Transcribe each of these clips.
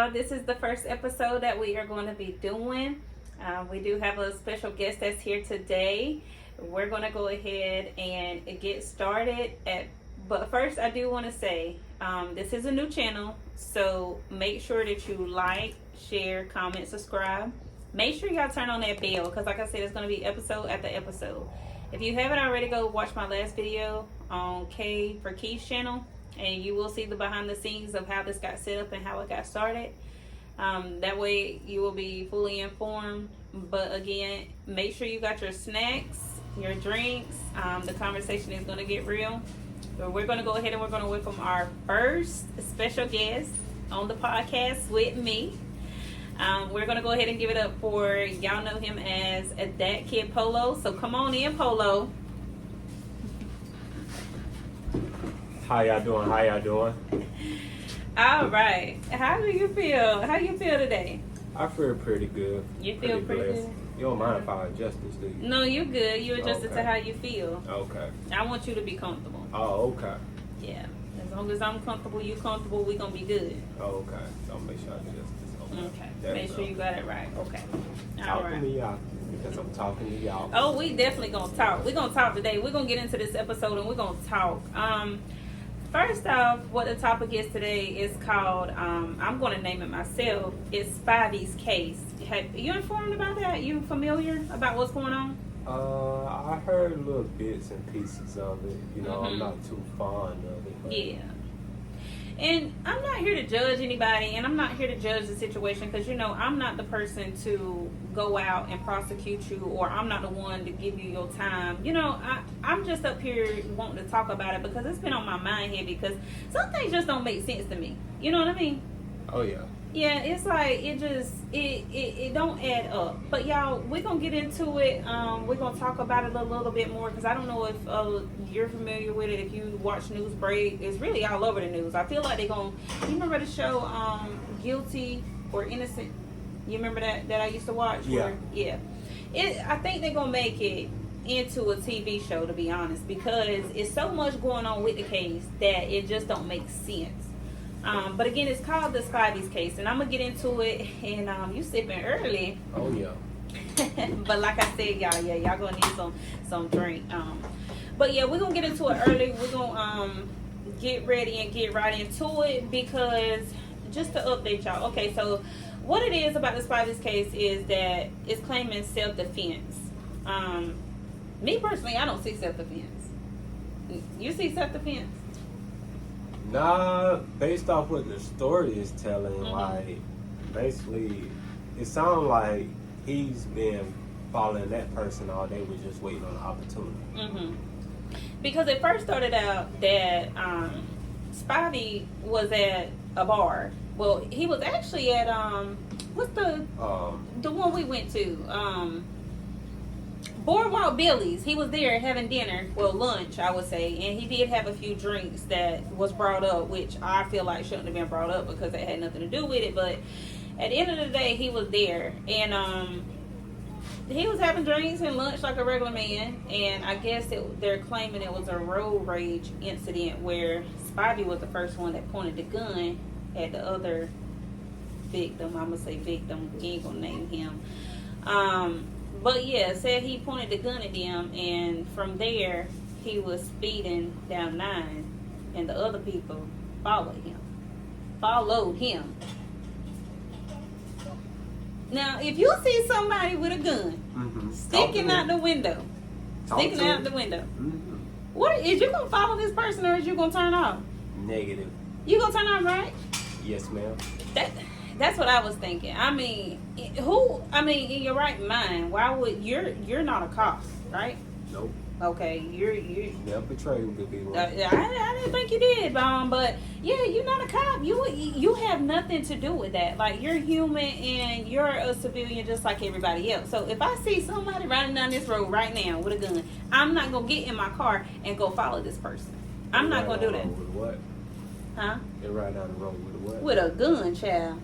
y'all. This is the first episode that we are going to be doing. We do have a special guest that's here today. We're going to go ahead and get started. But first, I do want to say this is a new channel, so make sure that you like, share, comment, subscribe. Make sure y'all turn on that bell because, like I said, it's going to be episode after episode. If you haven't already, go watch my last video on K for Keith's channel, and you will see the behind the scenes of how this got set up and how it got started. That way you will be fully informed. But again, make sure you got your snacks, your drinks. The conversation is going to get real. But we're going to go ahead and we're going to welcome our first special guest on the podcast with me. We're going to go ahead and give it up for, y'all know him as That Kid Polo. So come on in, Polo. How y'all doing? All right. How do you feel? How you feel today? I feel pretty good. You feel pretty good? You don't mind if I adjust this, do you? No, you're good. You adjusted Okay. to how you feel. Okay. I want you to be comfortable. Oh, okay. Yeah. As long as I'm comfortable, you comfortable, we going to be good. Oh, okay. So I'll make sure I adjust this. Okay. There Make we sure go. you got it right. Okay. All Talk right. to me, y'all. Because I'm talking to y'all. Oh, we definitely gonna talk. We're gonna talk today. We're gonna get into this episode and we're gonna talk. First off, what the topic is today is called, I'm gonna name it myself, it's Spivey's case. Have you informed about that? You familiar about what's going on? I heard little bits and pieces of it. You know, I'm Mhm. not too fond of it. But Yeah. And I'm not here to judge anybody, and I'm not here to judge the situation because, you know, I'm not the person to go out and prosecute you, or I'm not the one to give you your time. You know, I'm just up here wanting to talk about it because it's been on my mind here because some things just don't make sense to me. You know what I mean? Oh, yeah. Yeah, it's like it don't add up. But y'all, we're gonna get into it. We're gonna talk about it a little bit more because I don't know if you're familiar with it. If you watch News Break, it's really all over the news. I feel like they're gonna. You remember the show Guilty or Innocent? You remember that I used to watch? Yeah. Yeah. I think they're gonna make it into a TV show, to be honest, because it's so much going on with the case that it just don't make sense. But again, it's called the Spivey's case, and I'm gonna get into it. And you sipping early, Oh, yeah. but like I said, y'all gonna need some drink. But yeah, we're gonna get into it early. We're gonna get ready and get right into it because just to update y'all. Okay, so what it is about the Spivey's case is that it's claiming self-defense. Me personally, I don't see self-defense. You see self-defense? Nah, based off what the story is telling, Mhm. like, basically, it sounds like he's been following that person all day, was just waiting on an opportunity. Because it first started out that Spivey was at a bar. Well, he was actually at what's the one we went to? Boardwalk Billy's. He was there having dinner, well, lunch, I would say, and he did have a few drinks that was brought up, which I feel like shouldn't have been brought up because it had nothing to do with it. But at the end of the day, he was there, and he was having drinks and lunch like a regular man. And I guess they're claiming it was a road rage incident where Spivey was the first one that pointed the gun at the other victim. I'm gonna say victim. We ain't gonna name him. But yeah, said he pointed the gun at them, and from there he was speeding down 9, and the other people followed him. Now, if you see somebody with a gun sticking out the window, what is you gonna follow this person or is you gonna turn off? Negative. You gonna turn off, right? Yes, ma'am. That's what I was thinking. I mean, in your right mind, why would you're not a cop, right? Nope. Okay, you're Never betrayed good people. I didn't think you did, but yeah, you're not a cop. You have nothing to do with that. Like, you're human and you're a civilian just like everybody else. So if I see somebody riding down this road right now with a gun, I'm not gonna get in my car and go follow this person. I'm not gonna do that. With what? Huh? They ride down the road with a what? With a gun, child.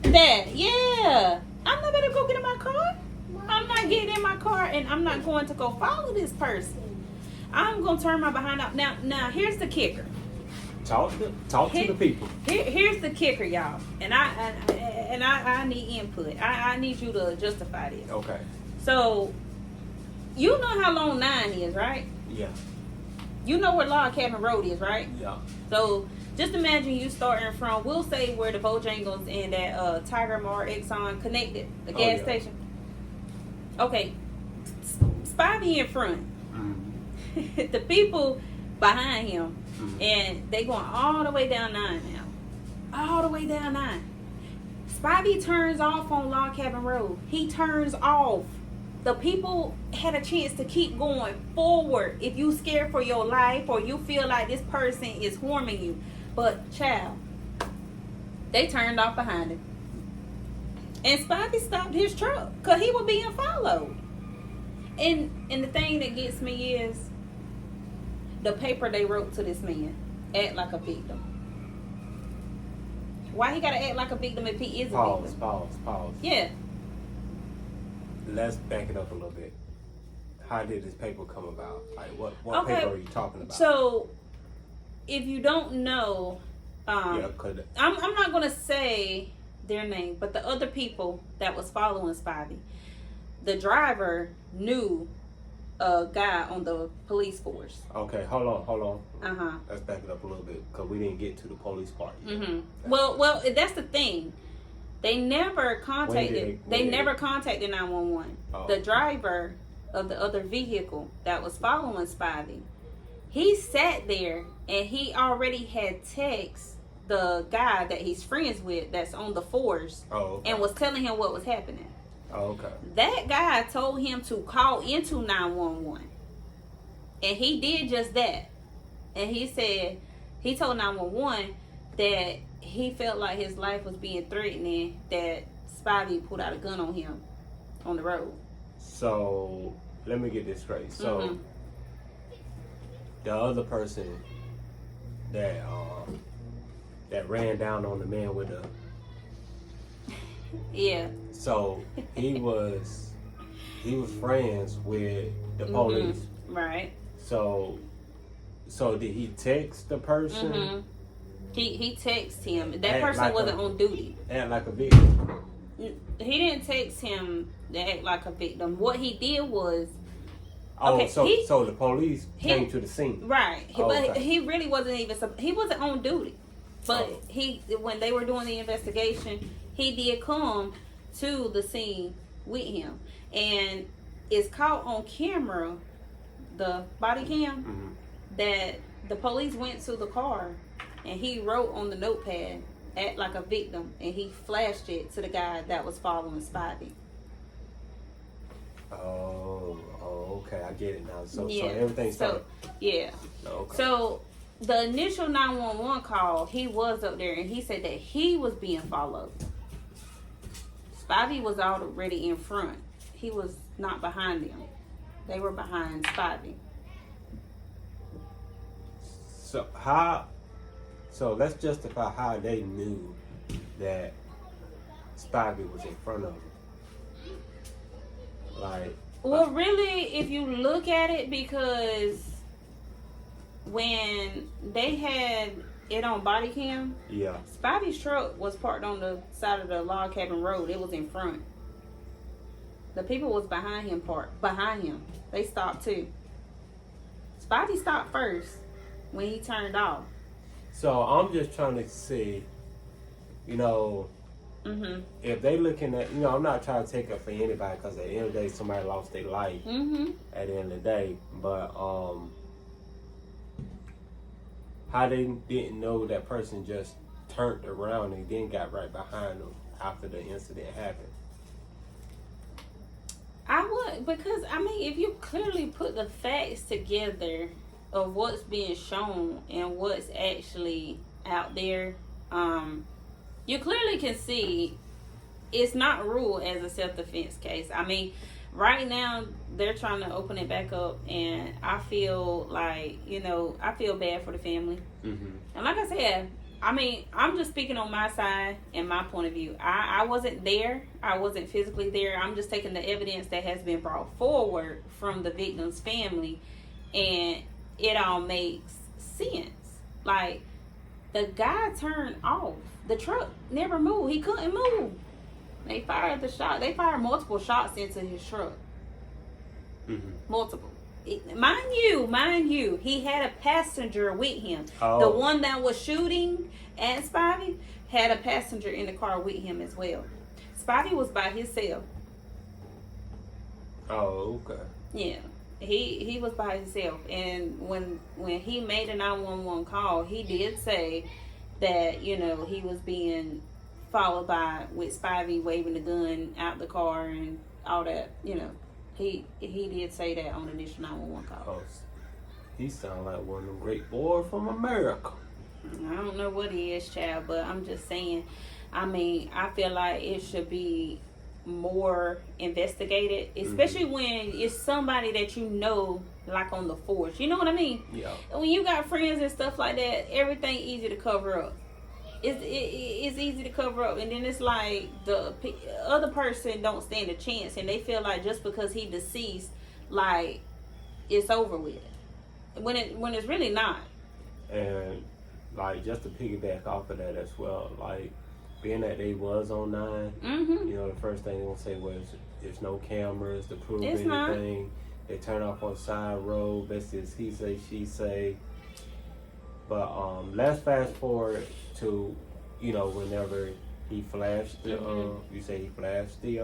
That, yeah. I'm not gonna go get in my car. I'm not getting in my car and I'm not going to go follow this person. I'm gonna turn my behind out. Now here's the kicker. Talk to the people. Here's the kicker, y'all, and I need input. I need you to justify this. Okay. So, you know how long 9 is, right? Yeah. You know where Log Cabin Road is, right? Yeah. So, just imagine you starting from, we'll say where the Bojangles and that Tiger Mar Exxon connected, the gas station. Okay. Spivey in front. Mm-hmm. The people behind him. Mm-hmm. And they going all the way down 9 now. All the way down 9. Spivey turns off on Log Cabin Road. He turns off. The people had a chance to keep going forward if you scared for your life or you feel like this person is harming you. But, child, they turned off behind him. And Spivey stopped his truck because he was being followed. And the thing that gets me is the paper they wrote to this man, act like a victim. Why he got to act like a victim if he is a victim? Pause. Yeah. Let's back it up a little bit. How did this paper come about? Like, what Okay. paper are you talking about? So, if you don't know, I'm not going to say their name, but the other people that was following Spivey, the driver knew a guy on the police force. Okay, hold on. Uh-huh. Let's back it up a little bit because we didn't get to the police part yet. Mm-hmm. Well, that's the thing. They never contacted. They never contacted 911. Oh. The driver of the other vehicle that was following Spivey, he sat there and he already had text the guy that he's friends with that's on the force, and was telling him what was happening. Oh, okay. That guy told him to call into 911, and he did just that. And he said he told 911 that he felt like his life was being threatened, that Spivey pulled out a gun on him on the road. So, let me get this straight. So, the other person that ran down on the man with the... Yeah. So, he was friends with the police. Right. So did he text the person? Mm-hmm. He texted him. That person wasn't on duty. Act like a victim. He didn't text him to act like a victim. What he did was... so the police came to the scene. Right. But he really wasn't even... He wasn't on duty. But when they were doing the investigation, he did come to the scene with him. And it's caught on camera, the body cam, that the police went to the car and he wrote on the notepad, act like a victim, and he flashed it to the guy that was following Spivey. Oh, okay, I get it now. So everything's started. Yeah. Okay. So the initial 911 call, he was up there and he said that he was being followed. Spivey was already in front. He was not behind them. They were behind Spivey. So let's justify how they knew that Spivey was in front of them. Well, really, if you look at it, because when they had it on body cam, Spivey's truck was parked on the side of the Log Cabin Road. It was in front. The people was behind him. They stopped too. Spivey stopped first when he turned off. So I'm just trying to see, if they looking at, I'm not trying to take it for anybody because at the end of the day, somebody lost their life at the end of the day. But how they didn't know that person just turned around and then got right behind them after the incident happened? I would, because if you clearly put the facts together of what's being shown and what's actually out there, you clearly can see it's not ruled as a self-defense case. Right now they're trying to open it back up, and I feel like, I feel bad for the family. And like I said, I'm just speaking on my side and my point of view. I wasn't there. I wasn't physically there. I'm just taking the evidence that has been brought forward from the victim's family, and it all makes sense. Like, The guy turned off. The truck never moved. He couldn't move. They fired the shot. They fired multiple shots into his truck. Mm-hmm. Multiple. Mind you, he had a passenger with him. Oh. The one that was shooting at Spivey had a passenger in the car with him as well. Spivey was by himself. Oh, okay. Yeah. He was by himself, and when he made a 911 call, he did say that, you know, he was being followed by with Spivey waving the gun out the car and all that, you know. He did say that on the initial 911 call. Oh, he sound like one of them great boys from America. I don't know what he is, child, but I'm just saying, I mean, I feel like it should be more investigated, especially when it's somebody that you know, like on the force. You know what I mean? Yeah. When you got friends and stuff like that, everything easy to cover up. It's easy to cover up, and then it's like the other person don't stand a chance, and they feel like just because he deceased, like it's over with, when it's really not. And like, just to piggyback off of that as well, like being that they was on 9, you know, the first thing they gonna say was there's no cameras to prove It's anything. They turn off on the side road. That's just he say, she say. But let's fast forward to, you know, whenever he flashed the you say he flashed the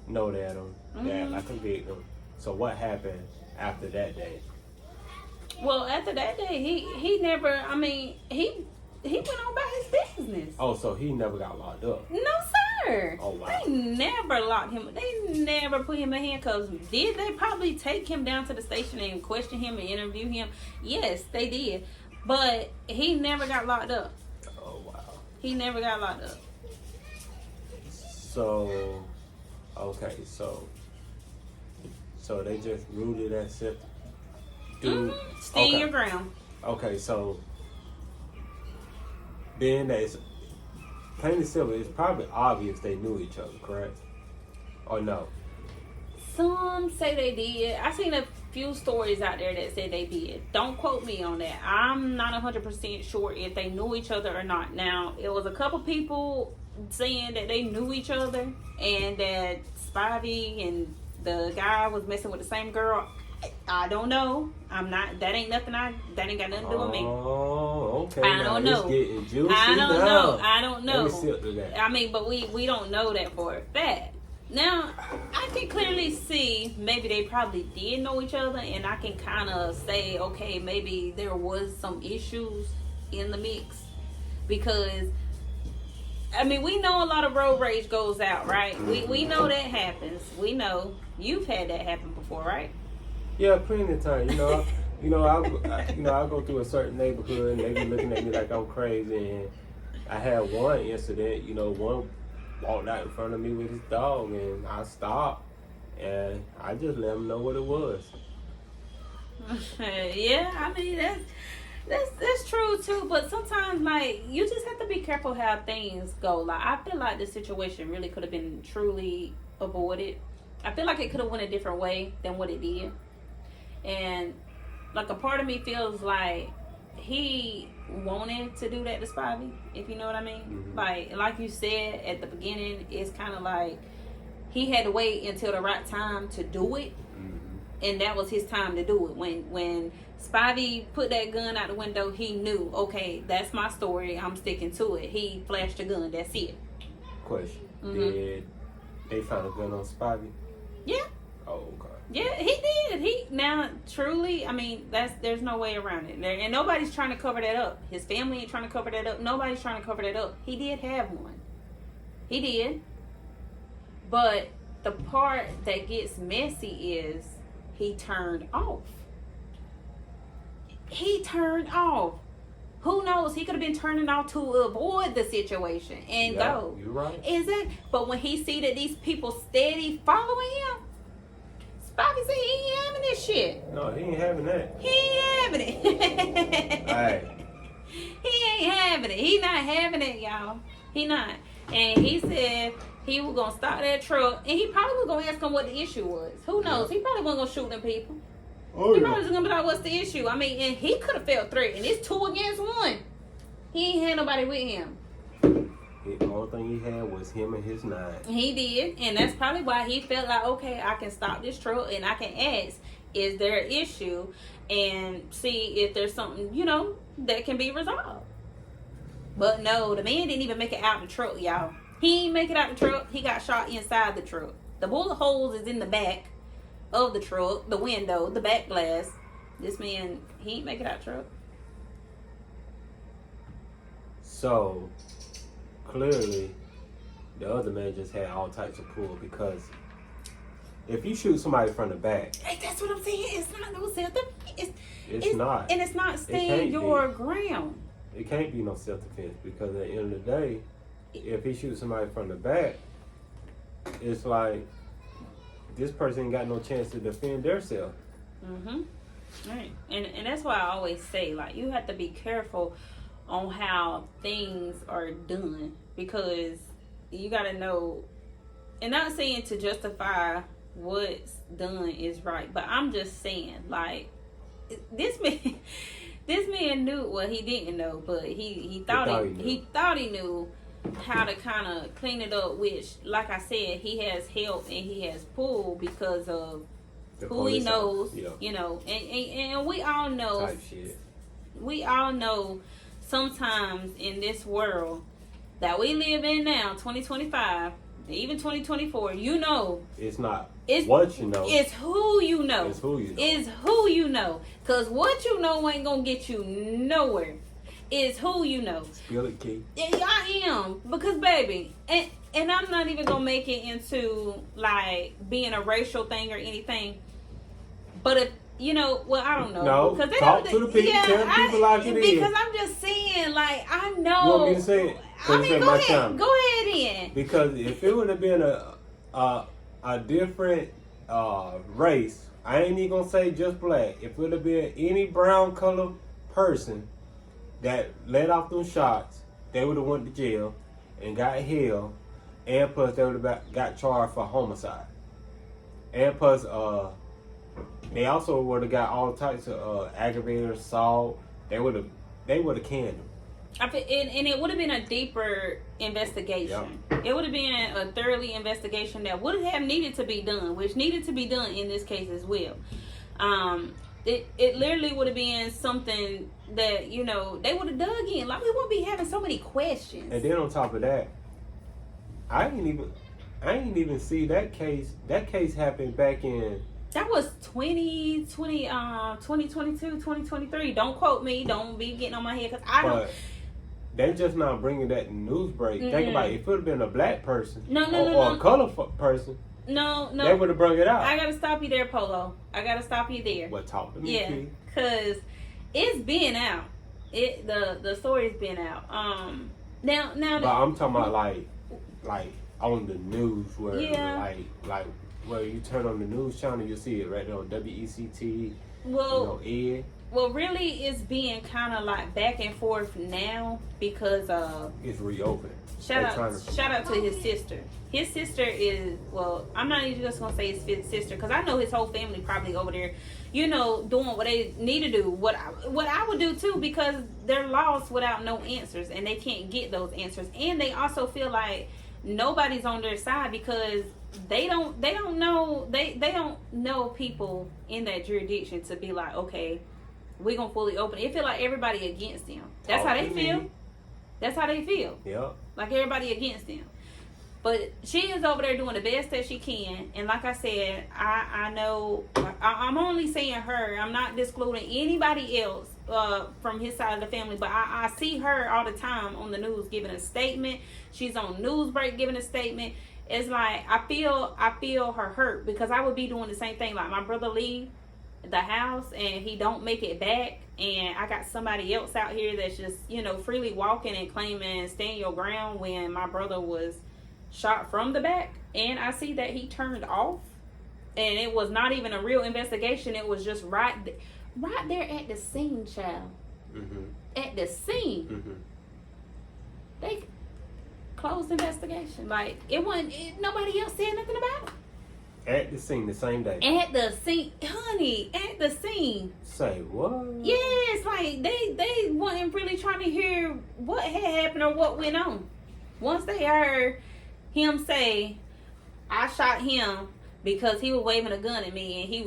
note at him, that like a victim. So what happened after that day? Well, after that day, he never. I mean, he went on by his business. Oh, so he never got locked up? No, sir. Oh, wow. They never locked him. They never put him in handcuffs. Did they probably take him down to the station and question him and interview him? Yes, they did. But he never got locked up. Oh, wow. He never got locked up. So, okay, so they just ruled it as if dude. Stand your ground. Okay, so being that it's plain and simple, it's probably obvious they knew each other, correct? Or no? Some say they did. I seen a few stories out there that said they did. Don't quote me on that. I'm not 100% sure if they knew each other or not. Now, it was a couple people saying that they knew each other and that Spivey and the guy was messing with the same girl. I don't know. I'm not. That ain't nothing. That ain't got nothing to do with me. Oh, okay. I don't know. Getting juicy I don't now. know. I don't know. Let me sip to that. I mean, but we don't know that for a fact. Now, I can clearly see maybe they probably did know each other, and I can kind of say, okay, maybe there was some issues in the mix. Because, I mean, we know a lot of road rage goes out, right? We know that happens. We know. You've had that happen before, right? Yeah, plenty of time. I go through a certain neighborhood, and they be looking at me like I'm crazy. And I had one incident. One walked out in front of me with his dog, and I stopped, and I just let him know what it was. Yeah, I mean that's true too. But sometimes, like, you just have to be careful how things go. Like, I feel like the situation really could have been truly avoided. I feel like it could have went a different way than what it did. And like, a part of me feels like he wanted to do that to Spivey, if you know what I mean. Like you said at the beginning, it's kind of like he had to wait until the right time to do it, and that was his time to do it. When Spivey put that gun out the window, he knew, okay, that's my story, I'm sticking to it. He flashed a gun, that's it. Question: Did they find a gun on Spivey? Yeah. Oh, okay. Yeah, he did. Now, truly, I mean, there's no way around it. And nobody's trying to cover that up. His family ain't trying to cover that up. Nobody's trying to cover that up. He did have one. He did. But the part that gets messy is he turned off. He turned off. Who knows? He could have been turning off to avoid the situation and go. You're right. Exactly. But when he see that these people steady following him, Spivey said he ain't having this shit. No, he ain't having that. He ain't having it. Alright. He ain't having it. He not having it, y'all. He not. And he said he was going to stop that truck, and he probably was going to ask him what the issue was. Who knows? He probably wasn't going to shoot them people. Oh, He probably was going to be like, what's the issue? I mean, and he could have felt threatened. It's 2 against 1. He ain't had nobody with him. The only thing he had was him and his 9. He did, and that's probably why he felt like, okay, I can stop this truck and I can ask, is there an issue, and see if there's something, that can be resolved. But no, the man didn't even make it out the truck, y'all. He didn't make it out the truck. He got shot inside the truck. The bullet holes is in the back of the truck, the window, the back glass. This man, he ain't make it out the truck. So, clearly, the other man just had all types of pull, because if you shoot somebody from the back... Hey, that's what I'm saying. It's not no self-defense. It's not. And it's not staying your ground. It can't be no self-defense, because at the end of the day, if he shoots somebody from the back, it's like this person ain't got no chance to defend themselves. Mm-hmm. Right. And that's why I always say, like, you have to be careful on how things are done, because you got to know, and not saying to justify what's done is right, but I'm just saying, like, this man knew, well, he didn't know, but he thought he knew how to kind of clean it up, which, like I said, he has help and he has pull because of who he knows, and we all know, type shit. We all know sometimes in this world that we live in now, 2025, even 2024, it's not what you know, it's who you know. It's who you know. It's who you know. Because what you know ain't going to get you nowhere. It's who you know. Spill it, Key. Yeah, I am. Because, baby, and I'm not even going to make it into, like, being a racial thing or anything. But if, I don't know. No, talk to the people, tell the people like it is. Because I'm just saying, like, I know. You want me to say it? I mean, go ahead. Go ahead in. Because if it would have been a different race, I ain't even gonna say just black. If it would have been any brown color person that let off those shots, they would have went to jail and got held, and plus they would have got charged for homicide, and plus they also would have got all types of aggravated assault. They would have canned them. And it would have been a deeper investigation. Yep. It would have been a thoroughly investigation that would have needed to be done, which needed to be done in this case as well. It literally would have been something that, they would have dug in. Like, we wouldn't be having so many questions. And then on top of that, I ain't even see that case. That case happened back in... That was 2022, 2023. Don't quote me. Don't be getting on my head, because I don't... They just not bringing that news break. Mm-hmm. Think about it. If it would have been a black person or a color person, no, they would have brought it out. I gotta stop you there, Polo. I gotta stop you there. What, talk to me, yeah, because it's been out. The story's been out. Now. But I'm talking about like on the news where like where you turn on the news channel, you see it right there on WECT. Well, Ed. Well, really, it's being kind of like back and forth now because it's reopened. Shout out to his sister. His sister is, well, I'm not even just gonna say his sister, because I know his whole family probably over there, doing what they need to do. What I would do too, because they're lost without no answers, and they can't get those answers, and they also feel like nobody's on their side because they don't know people in that jurisdiction to be like, okay, we're gonna fully open it. It feel like everybody against them. That's how they feel. That's how they feel. Yeah. Like everybody against them. But she is over there doing the best that she can. And like I said, I know, I'm only saying her. I'm not discluding anybody else from his side of the family. But I see her all the time on the news giving a statement. She's on news break giving a statement. It's like, I feel her hurt, because I would be doing the same thing. Like, my brother leave the house and he don't make it back, and I got somebody else out here that's just freely walking and claiming stand your ground when my brother was shot from the back, and I see that he turned off, and it was not even a real investigation. It was just right there at the scene, child. Mm-hmm. At the scene. Mm-hmm. They closed the investigation. Like, it wasn't, nobody else said nothing about it. At the scene the same day. At the scene, honey, at the scene. Say what? Yes, like they wasn't really trying to hear what had happened or what went on. Once they heard him say, I shot him because he was waving a gun at me, and he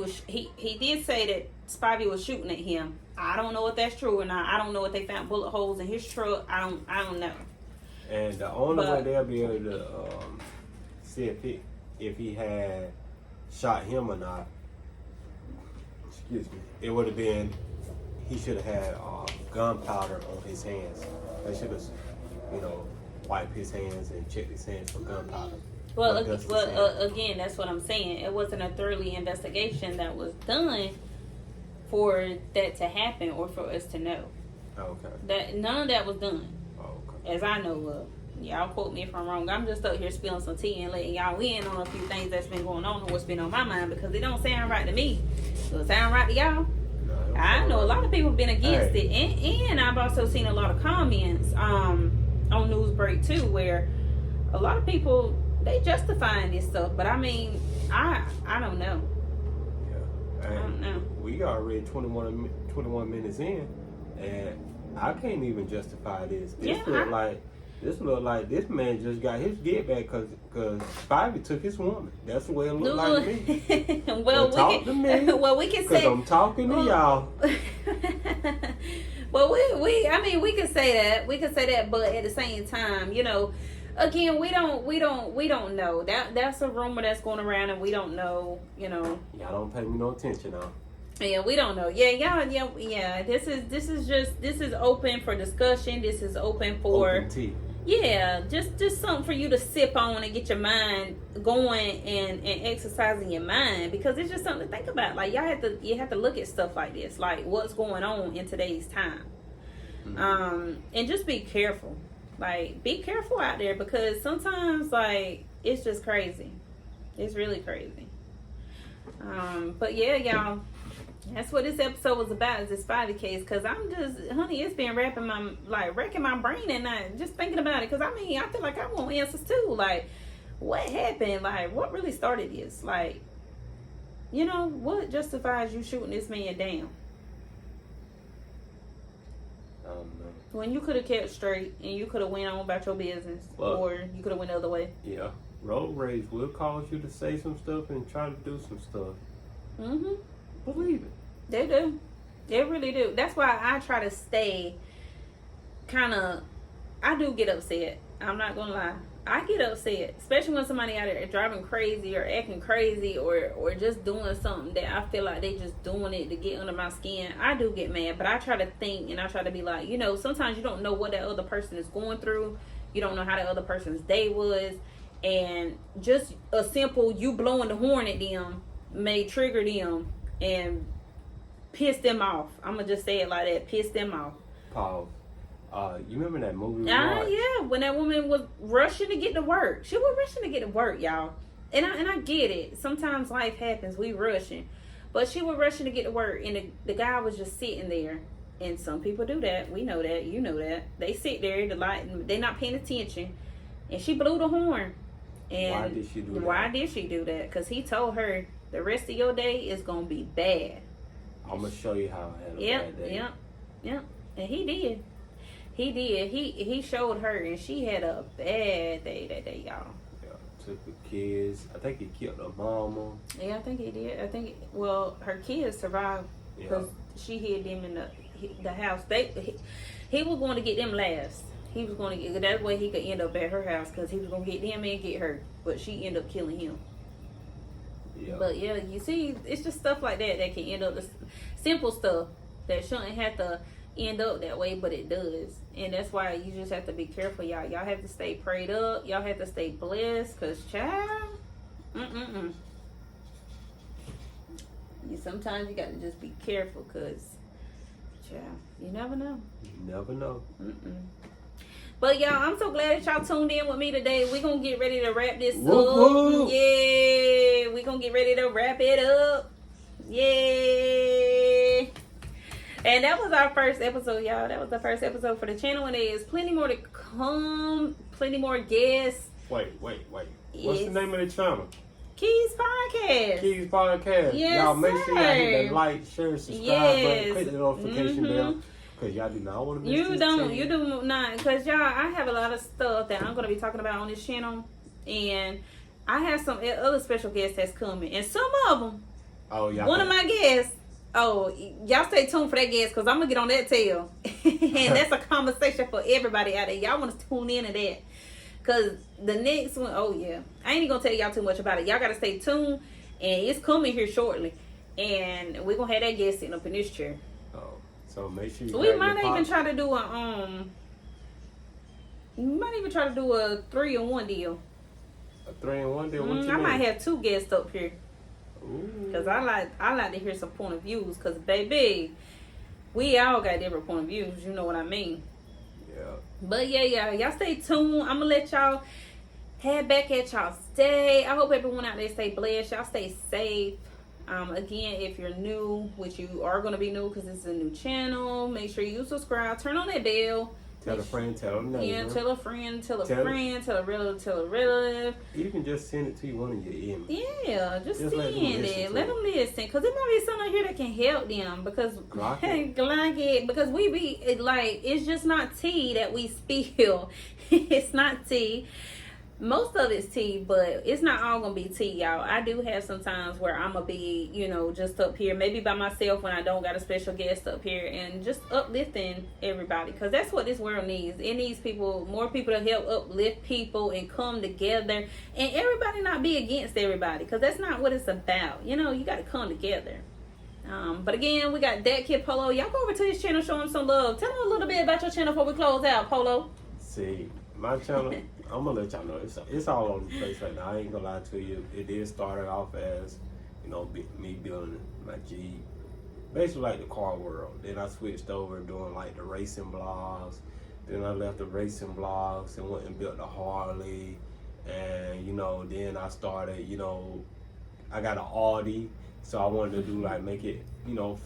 did say that Spivey was shooting at him. I don't know if that's true or not. I don't know if they found bullet holes in his truck. I don't know. And the only way they'll be able to see if he had shot him or not, excuse me, it would have been, he should have had gunpowder on his hands. They should have, wiped his hands and checked his hands for gunpowder. Well, again, that's what I'm saying. It wasn't a thoroughly investigation that was done for that to happen or for us to know. Okay. That none of that was done. Okay. As I know of. Y'all quote me if I'm wrong. I'm just up here spilling some tea and letting y'all in on a few things that's been going on and what's been on my mind, because it don't sound right to me. Does it sound right to y'all? No, I know a lot of people have been against it, and I've also seen a lot of comments on Newsbreak too, where a lot of people, they justifying this stuff, but I mean, I don't know. Yeah. I don't know. We already 21 minutes in, and I can't even justify this. This look like this man just got his get back because Spivey took his woman. That's the way it looked like to me. Well, talk to me. Well, we can say, I'm talking to y'all. Well, we can say that. We can say that, but at the same time, again, we don't know. That's a rumor that's going around, and we don't know. Y'all don't pay me no attention now. Yeah, we don't know. Yeah. This is open for discussion. This is open for open tea. Yeah, just something for you to sip on and get your mind going and exercising your mind, because it's just something to think about. Like you have to look at stuff like this, like what's going on in today's time, and just be careful. Like, be careful out there, because sometimes, like, it's just crazy. It's really crazy. But yeah, y'all, that's what this episode was about, is this Spivey case. Because I'm just, honey, it's been wrecking my brain at night just thinking about it. Because I mean, I feel like I want answers too. Like, what happened? Like, what really started this? Like, what justifies you shooting this man down? I don't know. When you could have kept straight and you could have went on about your business, or you could have went the other way. Yeah, road rage will cause you to say some stuff and try to do some stuff. Believe it. They do. They really do. That's why I try to stay I do get upset. I'm not gonna lie. I get upset, especially when somebody out there driving crazy or acting crazy or just doing something that I feel like they just doing it to get under my skin. I do get mad, but I try to think and I try to be like, sometimes you don't know what that other person is going through. You don't know how that other person's day was. And just a simple you blowing the horn at them may trigger them and piss them off. I'm going to just say it like that. Piss them off. Pause. You remember that movie? Yeah, when that woman was rushing to get to work. She was rushing to get to work, y'all. And I get it. Sometimes life happens. We rushing. But she was rushing to get to work, and the guy was just sitting there. And some people do that. We know that. You know that. They sit there, they're not paying attention. And she blew the horn. And why did she do that? Why did she do that? Because he told her the rest of your day is going to be bad. I'm going to show you how I had a bad day. Yep. And he did. He did. He showed her, and she had a bad day that day, y'all. Yeah, took the kids. I think he killed her mama. Yeah, I think he did. Her kids survived because she hid them in the house. He was going to get them last. He was going to get, that way he could end up at her house, because he was going to get them and get her. But she ended up killing him. Yeah. But yeah, you see, it's just stuff like that can end up, simple stuff that shouldn't have to end up that way, but it does. And that's why you just have to be careful, y'all. Y'all have to stay prayed up. Y'all have to stay blessed, because child, sometimes you got to just be careful, because child, you never know. You never know. But y'all, I'm so glad that y'all tuned in with me today. We're going to get ready to wrap this up. Yeah, we're going to get ready to wrap it up. Yeah. And that was our first episode, y'all. That was the first episode for the channel, and there's plenty more to come, plenty more guests. Wait. What's the name of the channel? Keys Podcast. Keys Podcast. Yes, y'all make sure y'all hit sir. the like, share, subscribe Yes. button, click the notification bell, because y'all do not want to miss You this don't, thing. you do not, because y'all, I have a lot of stuff that I'm going to be talking about on this channel, and I have some other special guests that's coming, and some of them, Oh, y'all. one of my guests, y'all stay tuned for that guest, because I'm going to get on that tail, and that's a conversation for everybody out there. Y'all want to tune in to that, because the next one, oh yeah, I ain't going to tell y'all too much about it. Y'all got to stay tuned, and it's coming here shortly, and we're going to have that guest sitting up in this chair. Oh, so make sure you We grab might your even pop. try to do a 3-in-1 deal. A 3-in-1 deal. What you I mean? might have 2 guests up here, Ooh. cause I like to hear some point of views. Cause baby, we all got different point of views. You know what I mean? Yeah. But yeah, y'all stay tuned. I'm gonna let y'all head back at y'all stay. I hope everyone out there stay blessed. Y'all stay safe. Again, if you're new, which you are gonna be new, cause this is a new channel, make sure you subscribe. Turn on that bell. Tell a friend, tell a neighbor. Yeah, tell a friend, tell a Tell- friend, tell a relative, tell a relative. You can just send it to one of your emails. Yeah, just Just let send them listen it. to Let it. them listen, because there might be something here that can help them. Because Glock it. Glock it, because we be like, it's just not tea that we spill. It's not tea. Most of it's tea, but it's not all gonna be tea, y'all. I do have some times where I'm gonna be, just up here, maybe by myself when I don't got a special guest up here, and just uplifting everybody, because that's what this world needs. It needs more people to help uplift people and come together, and everybody not be against everybody, because that's not what it's about. You got to come together. But again, we got that kid Polo. Y'all go over to his channel, show him some love. Tell him a little bit about your channel before we close out, Polo. See, my channel, I'm gonna let y'all know it's all over the place right now. I ain't gonna lie to you. It did start off as, me building my Jeep, basically like the car world. Then I switched over doing like the racing blogs. Then I left the racing blogs and went and built the Harley. And then I started, I got an Audi, so I wanted to do like make it,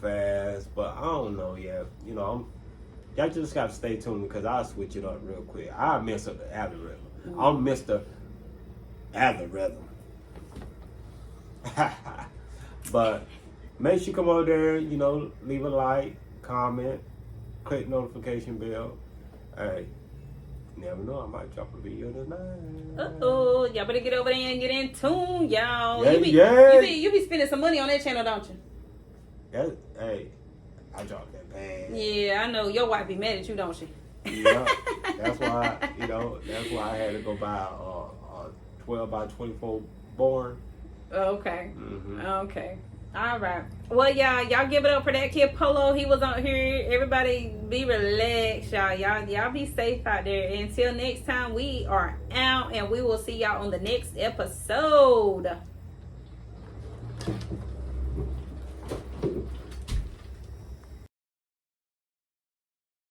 fast. But I don't know yet. Y'all just gotta stay tuned, because I'll switch it up real quick. I'll mess up the algorithm. I'm Mr. Algorithm. But make sure you come over there, leave a like, comment, click notification bell. Hey, never know, I might drop a video tonight. Y'all better get over there and get in tune, y'all. Yeah, You be spending some money on that channel, don't you? Hey, I dropped that bag. Yeah, I know. Your wife be mad at you, don't she? Yeah, that's why I had to go buy a 12 by 24 board. Okay. Mm-hmm. Okay. All right. Well, y'all give it up for that kid Polo. He was on here. Everybody be relaxed, y'all. Y'all be safe out there. Until next time, we are out, and we will see y'all on the next episode.